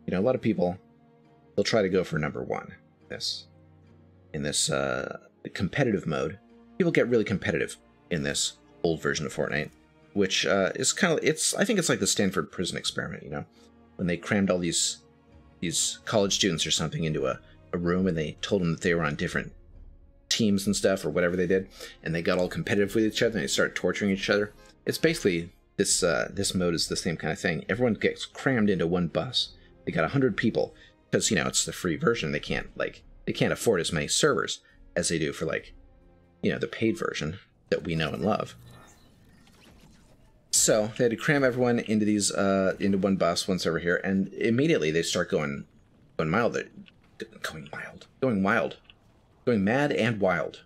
You know, a lot of people, they'll try to go for number one. In this competitive mode, people get really competitive in this old version of Fortnite, which is kind of, I think it's like the Stanford Prison Experiment, you know, when they crammed all these college students or something into a room and they told them that they were on different teams and stuff or whatever they did, and they got all competitive with each other and they started torturing each other. It's basically this mode is the same kind of thing. Everyone gets crammed into one bus. They got 100 people because, you know, it's the free version. They can't afford as many servers as they do for, like, you know, the paid version that we know and love. So they had to cram everyone into these into one bus, one server here, and immediately they start going wild, going mad and wild.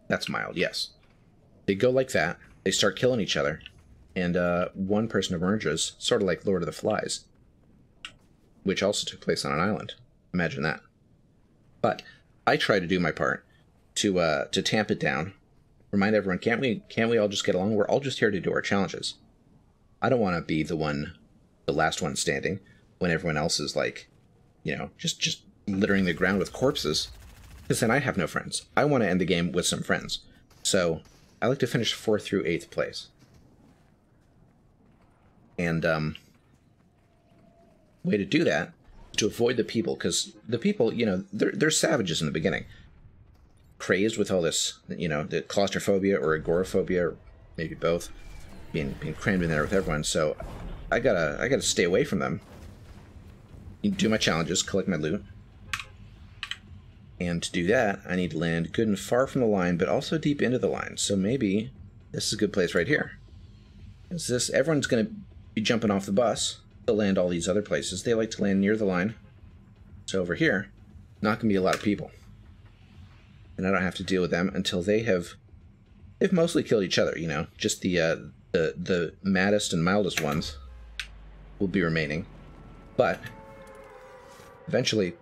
That's mild, yes. They go like that. They start killing each other, and one person emerges, sort of like Lord of the Flies, which also took place on an island. Imagine that. But I try to do my part to tamp it down. Remind everyone, can't we all just get along? We're all just here to do our challenges. I don't want to be the last one standing when everyone else is, like, you know, just littering the ground with corpses, because then I have no friends. I want to end the game with some friends. So I like to finish 4th through 8th place. And way to do that, to avoid the people, because the people, you know, they're savages in the beginning. Crazed with all this, you know, the claustrophobia or agoraphobia, or maybe both, being crammed in there with everyone. So I gotta stay away from them. Do my challenges, collect my loot, and to do that, I need to land good and far from the line, but also deep into the line. So maybe this is a good place right here. Everyone's gonna be jumping off the bus to land all these other places. They like to land near the line. So over here, not gonna be a lot of people. And I don't have to deal with them until they've mostly killed each other, you know. Just the maddest and mildest ones will be remaining. But eventually,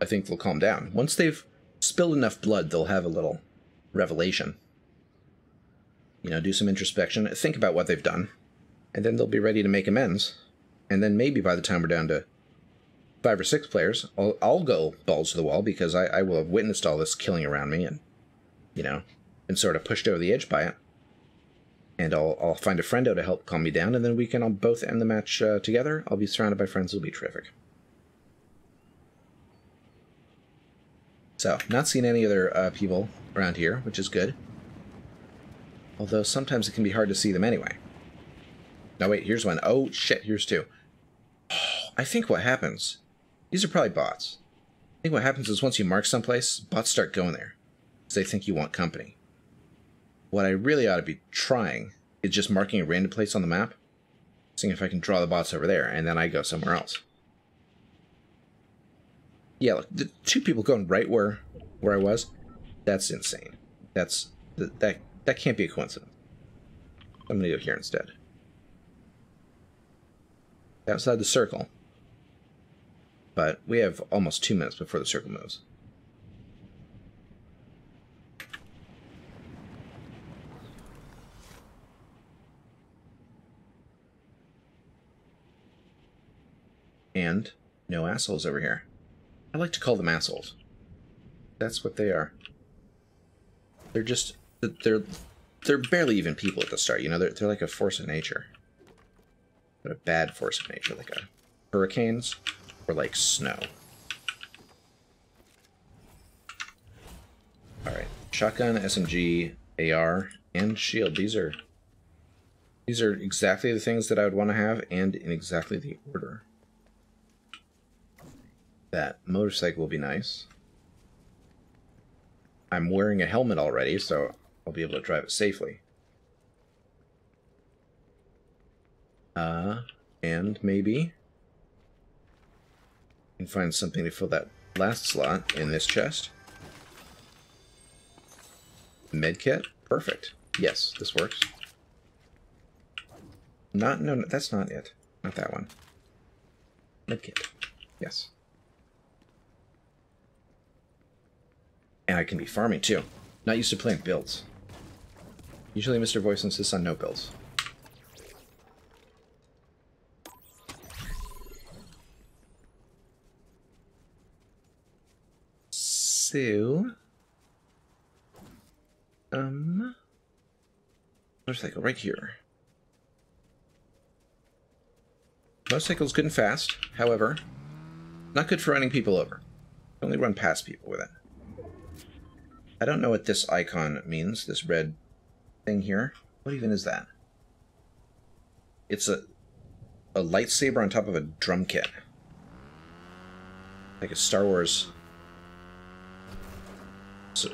I think they'll calm down. Once they've spilled enough blood, they'll have a little revelation. You know, do some introspection, think about what they've done, and then they'll be ready to make amends. And then maybe by the time we're down to 5 or 6 players, I'll go balls to the wall, because I will have witnessed all this killing around me and, you know, been sort of pushed over the edge by it. And I'll find a friendo to help calm me down, and then we can all both end the match together. I'll be surrounded by friends. It'll be terrific. So, not seeing any other people around here, which is good. Although sometimes it can be hard to see them anyway. No, wait, here's one. Oh, shit, here's 2. Oh, I think what happens... These are probably bots. I think what happens is once you mark someplace, bots start going there, because they think you want company. What I really ought to be trying is just marking a random place on the map, seeing if I can draw the bots over there, and then I go somewhere else. Yeah, look, the 2 people going right where I was, that's insane. That can't be a coincidence. I'm going to go here instead. Outside the circle. But we have almost 2 minutes before the circle moves. And no assholes over here. I like to call them assholes. That's what they are. They're just... They're barely even people at the start, you know? They're like a force of nature. But a bad force of nature, like hurricanes or like snow. Alright. Shotgun, SMG, AR, and shield. These are exactly the things that I would want to have, and in exactly the order. That motorcycle will be nice. I'm wearing a helmet already, so I'll be able to drive it safely. And maybe I can find something to fill that last slot in this chest. Medkit? Perfect. Yes, this works. No, that's not it. Not that one. Medkit. Yes. And I can be farming too. Not used to playing builds. Usually Mr. Voice insists on no builds. So, motorcycle right here. Motorcycle's good and fast, however, not good for running people over. Only run past people with it. I don't know what this icon means, this red thing here. What even is that? It's a lightsaber on top of a drum kit. Like a Star Wars... So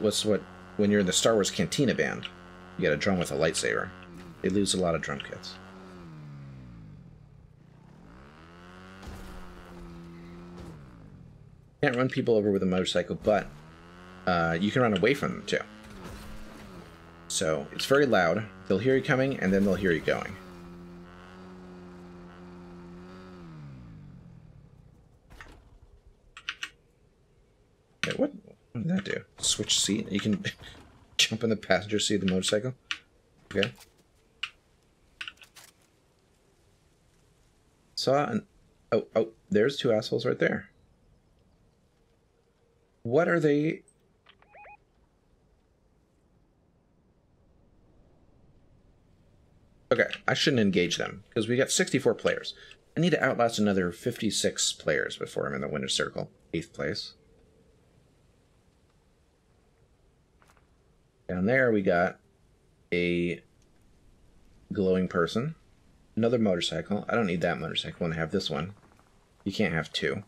when you're in the Star Wars Cantina band, you get a drum with a lightsaber. They lose a lot of drum kits. Can't run people over with a motorcycle, but you can run away from them too. So it's very loud. They'll hear you coming, and then they'll hear you going. Wait, what did that do? Switch seat? You can jump in the passenger seat of the motorcycle? Okay. Saw an... Oh, there's two assholes right there. What are they... Okay, I shouldn't engage them, because we got 64 players. I need to outlast another 56 players before I'm in the winner's circle. 8th place. Down there we got a glowing person. Another motorcycle. I don't need that motorcycle, and I have this one. You can't have two.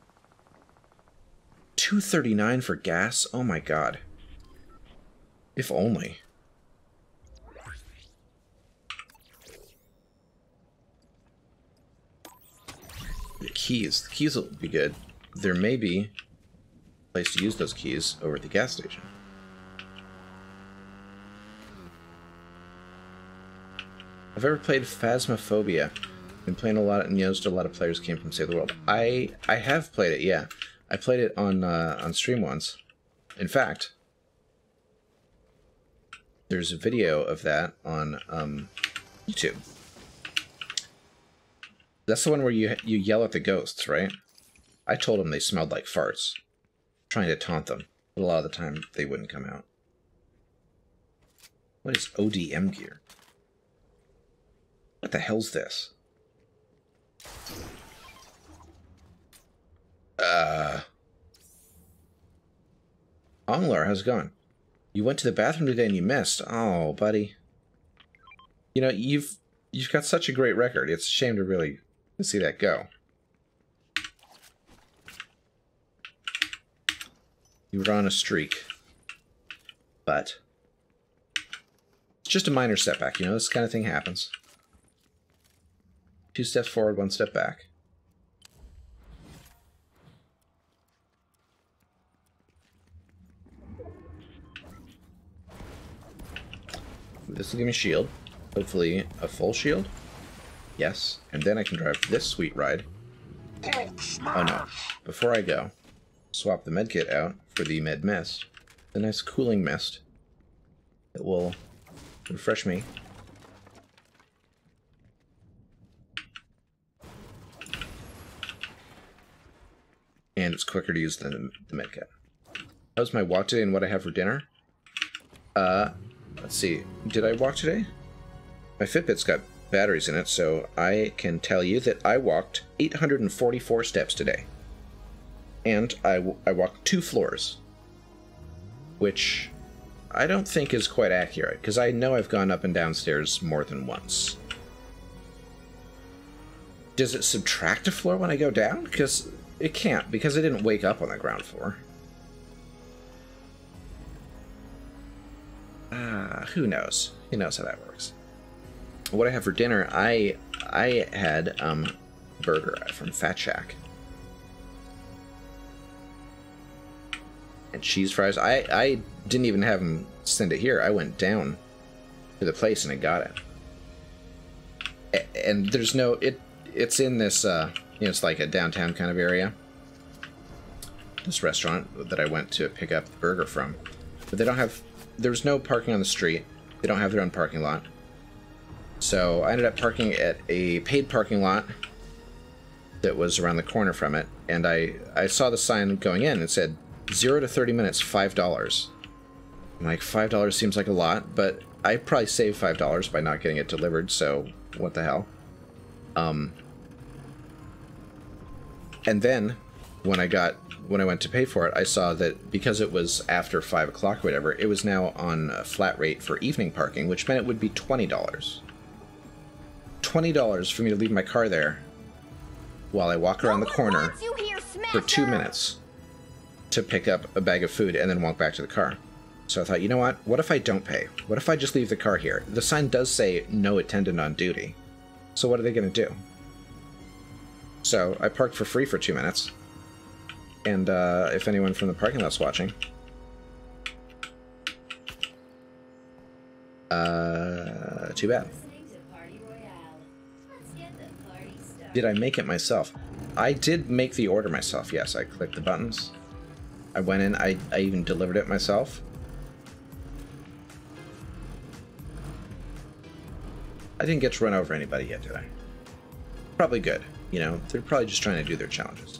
$2.39 for gas? Oh my god. If only. The keys. The keys will be good. There may be a place to use those keys over at the gas station. I've ever played Phasmophobia. Been playing a lot, and noticed a lot of players came from Save the World. I have played it, yeah. I played it on stream once. In fact, there's a video of that on YouTube. That's the one where you yell at the ghosts, right? I told them they smelled like farts, trying to taunt them, but a lot of the time they wouldn't come out. What is ODM gear? What the hell's this? Onglar, how's it going? You went to the bathroom today and you missed. Oh, buddy. You know, you've got such a great record. It's a shame to really see that go. You were on a streak. But it's just a minor setback, you know, this kind of thing happens. 2 steps forward, 1 step back. This will give me a shield. Hopefully a full shield. Yes. And then I can drive this sweet ride. Oh no. Before I go, swap the medkit out for the med mist. The nice cooling mist. It will refresh me. And it's quicker to use than the medkit. That was my walk today and what I have for dinner. Let's see. Did I walk today? My Fitbit's got batteries in it, so I can tell you that I walked 844 steps today. And I walked 2 floors. Which I don't think is quite accurate, because I know I've gone up and down stairs more than once. Does it subtract a floor when I go down? Because it can't, because I didn't wake up on the ground floor. Who knows? Who knows how that works? What I have for dinner, I had burger from Fat Shack. And cheese fries. I didn't even have them send it here. I went down to the place and I got it. And there's no... It's in this, you know, it's like a downtown kind of area. This restaurant that I went to pick up the burger from. But they don't have... There's no parking on the street. They don't have their own parking lot. So I ended up parking at a paid parking lot that was around the corner from it. And I saw the sign going in. It said 0 to 30 minutes, $5. I'm like, $5 seems like a lot, but I probably saved $5 by not getting it delivered, so what the hell. And then when I went to pay for it, I saw that because it was after 5 o'clock or whatever, it was now on a flat rate for evening parking, which meant it would be $20. $20 for me to leave my car there while I walk around the corner for 2 minutes to pick up a bag of food and then walk back to the car. So I thought, you know what if I don't pay? What if I just leave the car here? The sign does say no attendant on duty. So what are they going to do? So I parked for free for 2 minutes. And if anyone from the parking lot's watching, too bad. Did I make it myself? I did make the order myself, yes. I clicked the buttons. I went in, I even delivered it myself. I didn't get to run over anybody yet, did I? Probably good. You know, they're probably just trying to do their challenges.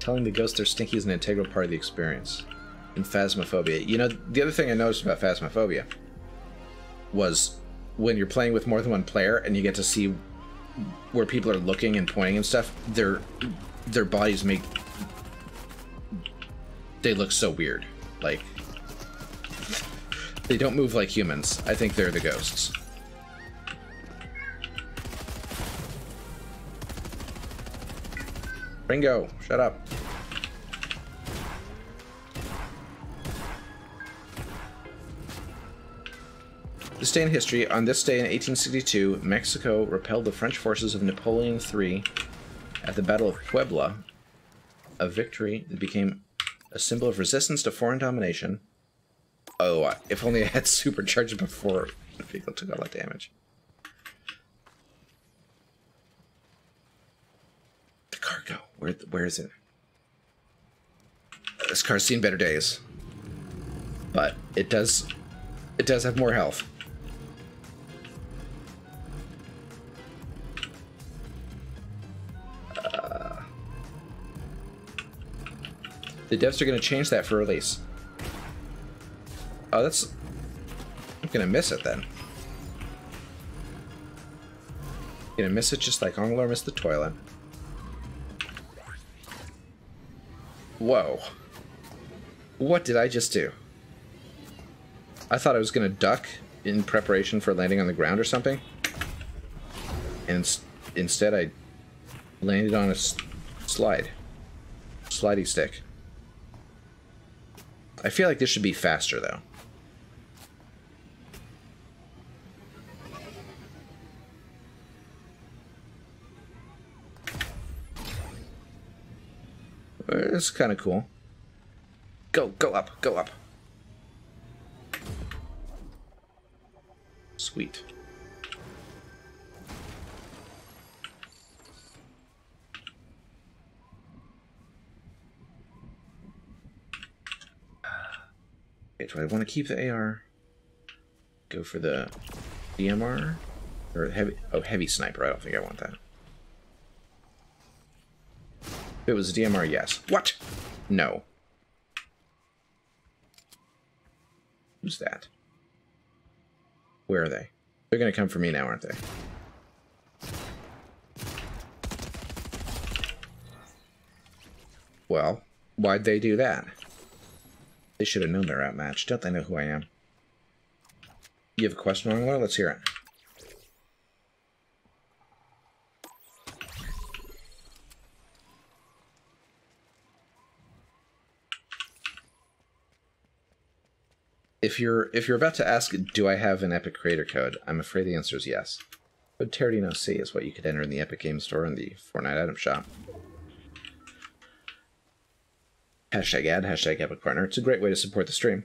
Telling the ghosts they're stinky is an integral part of the experience. In Phasmophobia. You know, the other thing I noticed about Phasmophobia was when you're playing with more than one player and you get to see where people are looking and pointing and stuff, their bodies they look so weird. Like, they don't move like humans. I think they're the ghosts. Ringo, shut up. This day in history, on this day in 1862, Mexico repelled the French forces of Napoleon III at the Battle of Puebla, a victory that became a symbol of resistance to foreign domination. Oh, if only I had supercharged before the vehicle took all that damage. The car go? Where is it? This car's seen better days, but it does have more health. The devs are going to change that for release. Oh, that's... I'm going to miss it then. Going to miss it just like Onglar missed the toilet. Whoa. What did I just do? I thought I was going to duck in preparation for landing on the ground or something. And instead I landed on a slide. Slidey stick. I feel like this should be faster, though. It's kind of cool. Go up, go up. Sweet. Okay, do I want to keep the AR? Go for the DMR? Or heavy... Oh, heavy sniper. I don't think I want that. If it was a DMR, yes. What? No. Who's that? Where are they? They're going to come for me now, aren't they? Well, why'd they do that? They should have known they're outmatched. Don't they know who I am? You have a question, Onglar? Let's hear it. If you're about to ask, do I have an Epic Creator Code? I'm afraid the answer is yes. Code Teradino-C is what you could enter in the Epic Games Store in the Fortnite item shop. Hashtag ad, hashtag Epic Partner. It's a great way to support the stream.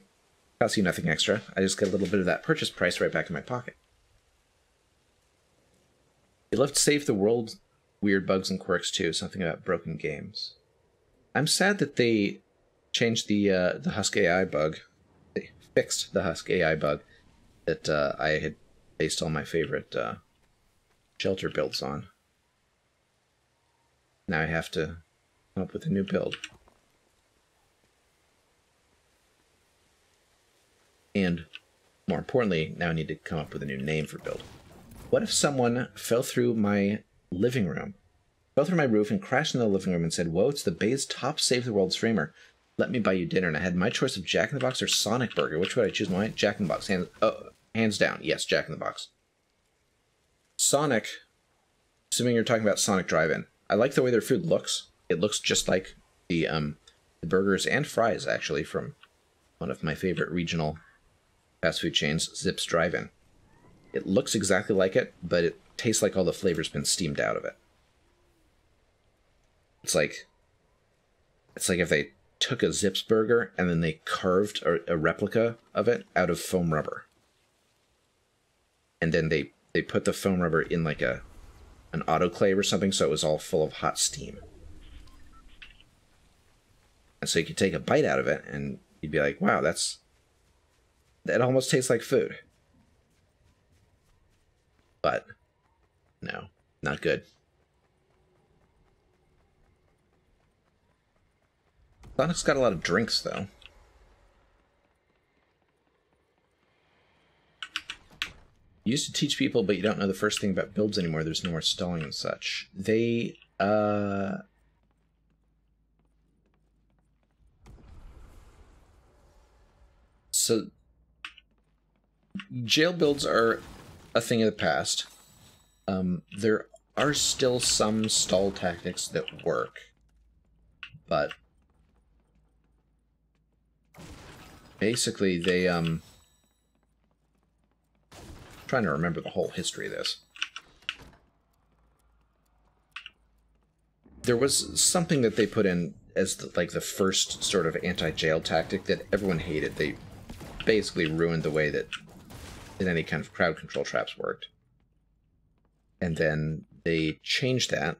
Costs you nothing extra. I just get a little bit of that purchase price right back in my pocket. You love to save the world. Weird bugs and quirks too. Something about broken games. I'm sad that they changed the Husk AI bug. They fixed the Husk AI bug that I had based all my favorite shelter builds on. Now I have to come up with a new build. And more importantly, now I need to come up with a new name for build. What if someone fell through my living room, fell through my roof and crashed in the living room and said, "Whoa, it's the Bay's top Save the World streamer. Let me buy you dinner." And I had my choice of Jack in the Box or Sonic Burger. Which would I choose? My Jack in the Box. Hands down. Yes, Jack in the Box. Sonic, assuming you're talking about Sonic Drive-In. I like the way their food looks. It looks just like the burgers and fries, actually, from one of my favorite regional fast food chains, Zips Drive-In. It looks exactly like it, but it tastes like all the flavor's been steamed out of it. It's like if they took a Zips burger and then they carved a replica of it out of foam rubber. And then they put the foam rubber in like an autoclave or something, so it was all full of hot steam. And so you could take a bite out of it and you'd be like, wow, that almost tastes like food. But no, not good. Sonic's got a lot of drinks, though. You used to teach people, but you don't know the first thing about builds anymore. There's no more stalling and such. They, So, jail builds are a thing of the past. There are still some stall tactics that work, but basically they, trying to remember the whole history of this. There was something that they put in as the first sort of anti-jail tactic that everyone hated. They basically ruined the way that any kind of crowd control traps worked. And then they changed that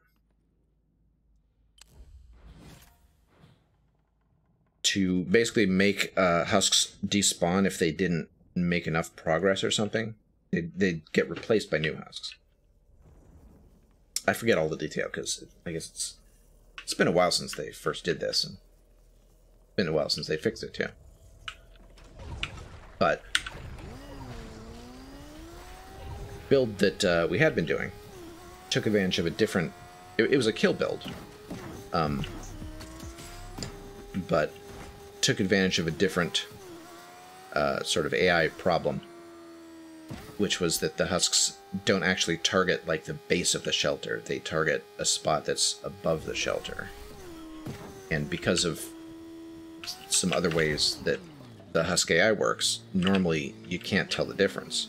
to basically make husks despawn if they didn't make enough progress or something. They'd get replaced by new husks. I forget all the detail because I guess it's been a while since they first did this, and it's been a while since they fixed it too. But build that we had been doing took advantage of a different. It was a kill build, but took advantage of a different sort of AI problem, which was that the husks don't actually target like the base of the shelter. They target a spot that's above the shelter. And because of some other ways that the husk AI works, normally you can't tell the difference.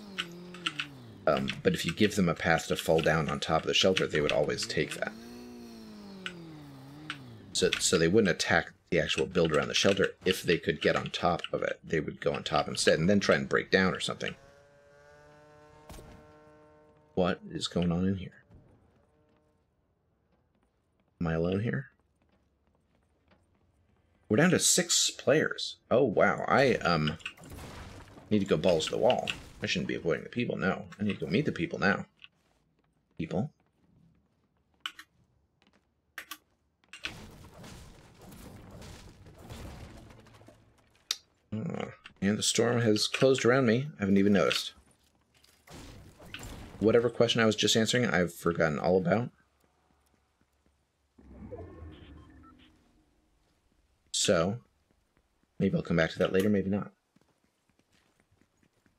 But if you give them a path to fall down on top of the shelter, they would always take that. So they wouldn't attack the actual build around the shelter. If they could get on top of it, they would go on top instead and then try and break down or something. What is going on in here? Am I alone here? We're down to 6 players. Oh, wow. I need to go balls to the wall. I shouldn't be avoiding the people, no. I need to go meet the people now. People. And the storm has closed around me. I haven't even noticed. Whatever question I was just answering, I've forgotten all about. So, maybe I'll come back to that later, maybe not.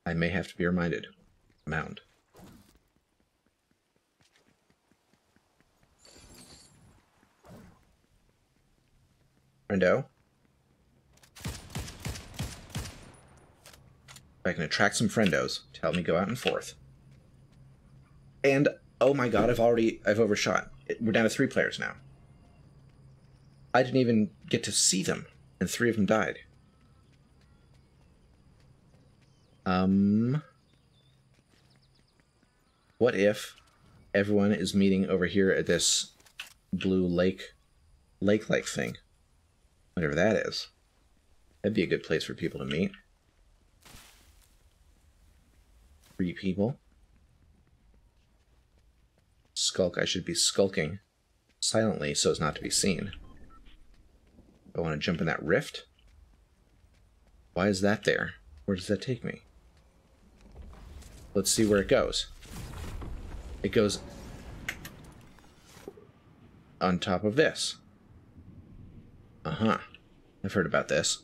I may have to be reminded. Mound. Friendo. If I can attract some friendos to help me go out and forth. And, oh my god, I've overshot. We're down to 3 players now. I didn't even get to see them, and 3 of them died. What if everyone is meeting over here at this blue lake-like thing? Whatever that is. That'd be a good place for people to meet. 3 people. Skulk, I should be skulking silently so as not to be seen. I want to jump in that rift. Why is that there? Where does that take me? Let's see where it goes. It goes on top of this. Uh-huh. I've heard about this.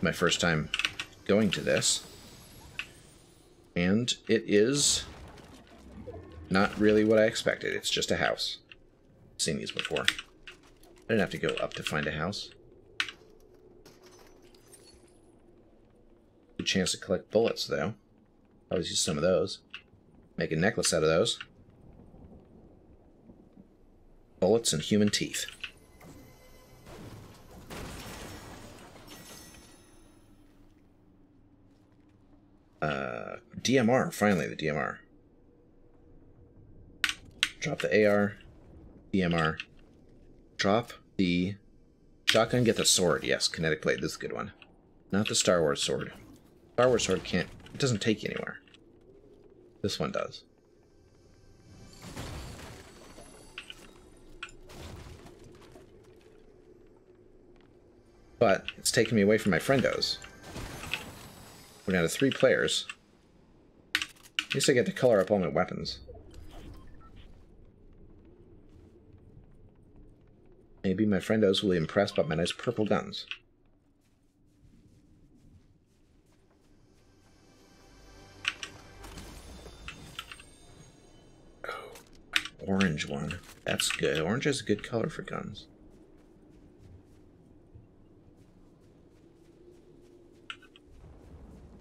My first time going to this. And it is not really what I expected. It's just a house. I've seen these before. I didn't have to go up to find a house. Good chance to collect bullets, though. Always use some of those. Make a necklace out of those. Bullets and human teeth. DMR, finally the DMR. Drop the AR, DMR. Drop the shotgun, get the sword. Yes, kinetic blade, this is a good one. Not the Star Wars sword. Star Wars sword can't, it doesn't take you anywhere. This one does. But it's taking me away from my friendos. We're down to 3 players. At least I get to color up all my weapons. Maybe my friendos will be impressed by my nice purple guns. Oh, orange one. That's good. Orange is a good color for guns.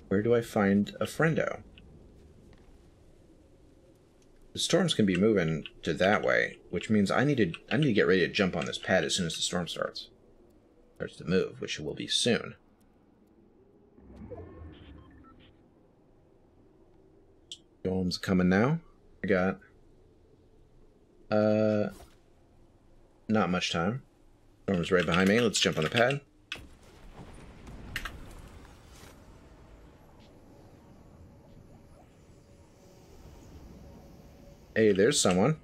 Where do I find a friendo? The storms can be moving to that way, which means I need to get ready to jump on this pad as soon as the storm starts to move, which will be soon. Storm's coming now. I got not much time. Storm's right behind me. Let's jump on the pad. Hey, there's someone.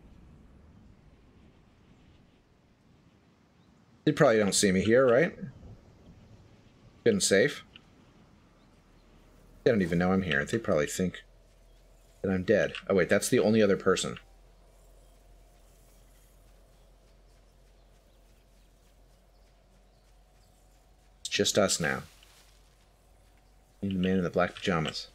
They probably don't see me here, right? Good and safe. They don't even know I'm here. They probably think that I'm dead. Oh wait, that's the only other person. It's just us now. And the man in the black pajamas.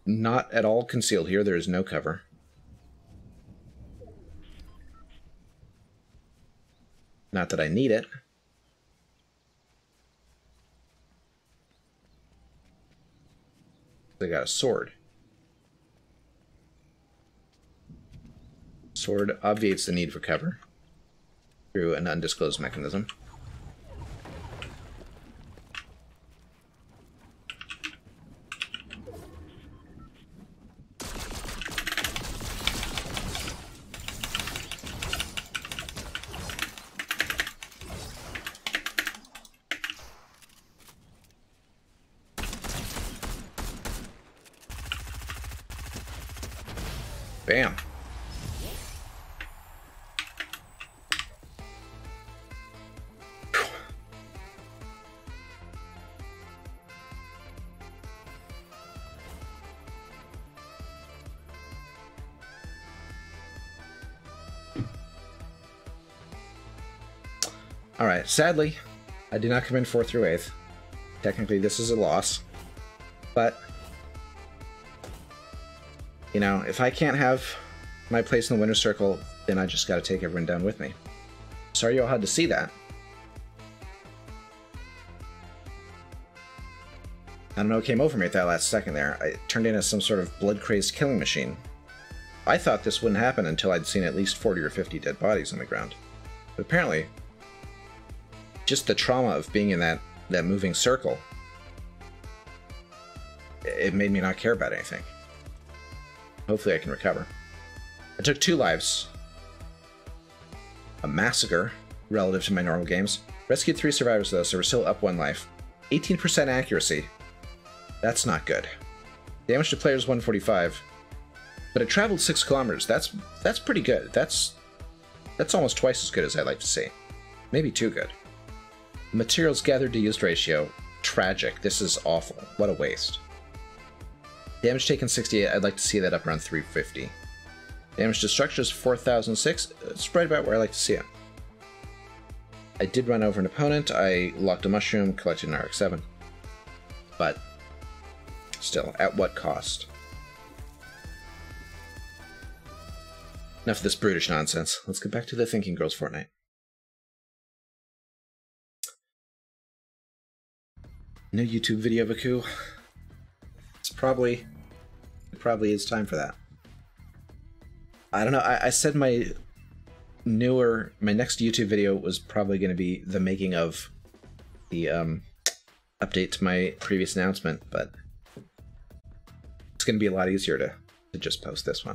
Not at all concealed here. There is no cover. Not that I need it. They got a sword. Sword obviates the need for cover through an undisclosed mechanism. Bam. All right, sadly, I did not come in 4th through 8th. Technically, this is a loss, but you know, if I can't have my place in the winner's circle, then I just got to take everyone down with me. Sorry you all had to see that. I don't know what came over me at that last second there. I turned into some sort of blood-crazed killing machine. I thought this wouldn't happen until I'd seen at least 40 or 50 dead bodies on the ground. But apparently, just the trauma of being in that moving circle, it made me not care about anything. Hopefully I can recover. I took 2 lives. A massacre relative to my normal games. Rescued 3 survivors though, so we're still up 1 life. 18% accuracy. That's not good. Damage to players 145, but it traveled 6 kilometers. That's pretty good. That's almost twice as good as I'd like to see. Maybe too good. Materials gathered to used ratio, tragic. This is awful. What a waste. Damage taken 68. I'd like to see that up around 350. Damage to structures 4006. It's right about where I like to see it. I did run over an opponent. I locked a mushroom, collected an RX-7. But still, at what cost? Enough of this brutish nonsense. Let's get back to the Thinking Girls Fortnite. No YouTube video of a coup. It probably is time for that. I don't know. I said my next YouTube video was probably going to be the making of the update to my previous announcement, but it's going to be a lot easier to just post this one.